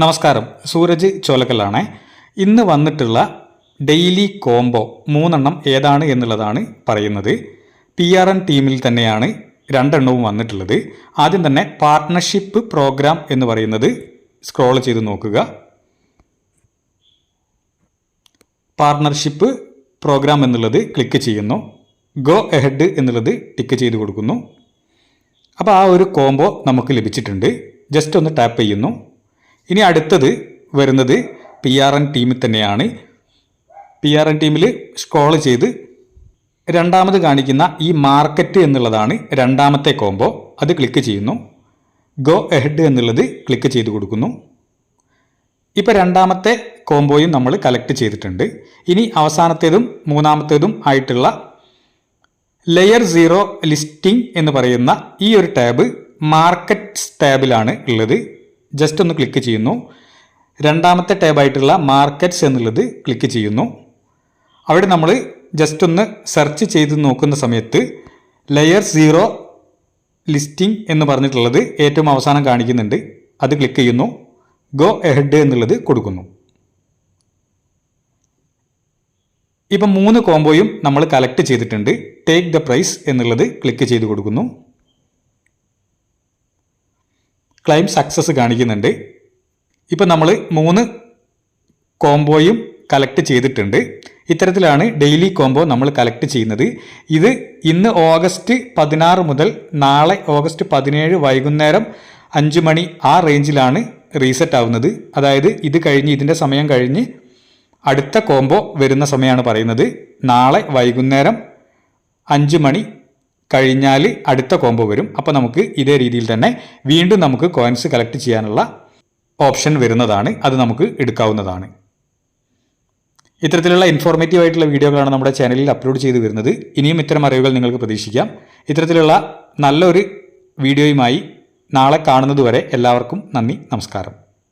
നമസ്കാരം, സൂരജ് ചോലക്കലാണ്. ഇന്ന് വന്നിട്ടുള്ള ഡെയിലി കോംബോ 3 ഏതാണ് എന്നുള്ളതാണ് പറയുന്നത്. PRN ടീമിൽ തന്നെയാണ് 2 വന്നിട്ടുള്ളത്. ആദ്യം തന്നെ പാർട്ട്ണർഷിപ്പ് പ്രോഗ്രാം എന്ന് പറയുന്നത് സ്ക്രോൾ ചെയ്ത് നോക്കുക. പാർട്ട്ണർഷിപ്പ് പ്രോഗ്രാം എന്നുള്ളത് ക്ലിക്ക് ചെയ്യുന്നു. ഗോ എഹെഡ് എന്നുള്ളത് ടിക്ക് ചെയ്ത് കൊടുക്കുന്നു. അപ്പോൾ ആ ഒരു കോംബോ നമുക്ക് ലഭിച്ചിട്ടുണ്ട്. ജസ്റ്റ് ഒന്ന് ടാപ്പ് ചെയ്യുന്നു. ഇനി അടുത്തത് വരുന്നത് PRN ടീമിൽ തന്നെയാണ്. PRN ടീമിൽ സ്ക്രോൾ ചെയ്ത് രണ്ടാമത് കാണിക്കുന്ന ഈ മാർക്കറ്റ് എന്നുള്ളതാണ് രണ്ടാമത്തെ കോംബോ. അത് ക്ലിക്ക് ചെയ്യുന്നു. ഗോ എഹെഡ് എന്നുള്ളത് ക്ലിക്ക് ചെയ്ത് കൊടുക്കുന്നു. ഇപ്പോൾ രണ്ടാമത്തെ കോംബോയും നമ്മൾ കളക്ട് ചെയ്തിട്ടുണ്ട്. ഇനി അവസാനത്തേതും മൂന്നാമത്തേതും ആയിട്ടുള്ള ലെയർ 0 ലിസ്റ്റിംഗ് എന്ന് പറയുന്ന ഈ ഒരു ടാബ് മാർക്കറ്റ്സ് ടാബിലാണ് ഉള്ളത്. ജസ്റ്റ് ഒന്ന് ക്ലിക്ക് ചെയ്യുന്നു. രണ്ടാമത്തെ ടാബായിട്ടുള്ള മാർക്കറ്റ്സ് എന്നുള്ളത് ക്ലിക്ക് ചെയ്യുന്നു. അവിടെ നമ്മൾ ജസ്റ്റ് ഒന്ന് സെർച്ച് ചെയ്ത് നോക്കുന്ന സമയത്ത് ലെയർ 0 ലിസ്റ്റിംഗ് എന്ന് പറഞ്ഞിട്ടുള്ളത് ഏറ്റവും അവസാനം കാണിക്കുന്നുണ്ട്. അത് ക്ലിക്ക് ചെയ്യുന്നു. ഗോ എഹെഡ് എന്നുള്ളത് കൊടുക്കുന്നു. ഇപ്പം 3 കോംബോയും നമ്മൾ കളക്ട് ചെയ്തിട്ടുണ്ട്. ടേക്ക് ദ പ്രൈസ് എന്നുള്ളത് ക്ലിക്ക് ചെയ്ത് കൊടുക്കുന്നു. ക്ലെയിം സക്സസ് കാണിക്കുന്നുണ്ട്. ഇപ്പം നമ്മൾ 3 കോംബോയും കളക്ട് ചെയ്തിട്ടുണ്ട്. ഇത്തരത്തിലാണ് ഡെയിലി കോംബോ നമ്മൾ കളക്ട് ചെയ്യുന്നത്. ഇത് ഇന്ന് ഓഗസ്റ്റ് 16 മുതൽ നാളെ ഓഗസ്റ്റ് 17 വൈകുന്നേരം 5 മണി ആ റേഞ്ചിലാണ് റീസെറ്റ് ആവുന്നത്. അതായത് ഇത് കഴിഞ്ഞ് ഇതിൻ്റെ സമയം കഴിഞ്ഞ് അടുത്ത കോംബോ വരുന്ന സമയമാണ് പറയുന്നത്. നാളെ വൈകുന്നേരം 5 മണി കഴിഞ്ഞാൽ അടുത്ത കോംബോ വരും. അപ്പോൾ നമുക്ക് ഇതേ രീതിയിൽ തന്നെ വീണ്ടും നമുക്ക് കോയിൻസ് കളക്ട് ചെയ്യാനുള്ള ഓപ്ഷൻ വരുന്നതാണ്. അത് നമുക്ക് എടുക്കാവുന്നതാണ്. ഇത്തരത്തിലുള്ള ഇൻഫോർമേറ്റീവ് ആയിട്ടുള്ള വീഡിയോകളാണ് നമ്മുടെ ചാനലിൽ അപ്ലോഡ് ചെയ്ത് വരുന്നത്. ഇനിയും ഇത്തരം അറിവുകൾ നിങ്ങൾക്ക് പ്രതീക്ഷിക്കാം. ഇത്തരത്തിലുള്ള നല്ലൊരു വീഡിയോയുമായി നാളെ കാണുന്നതുവരെ എല്ലാവർക്കും നന്ദി, നമസ്കാരം.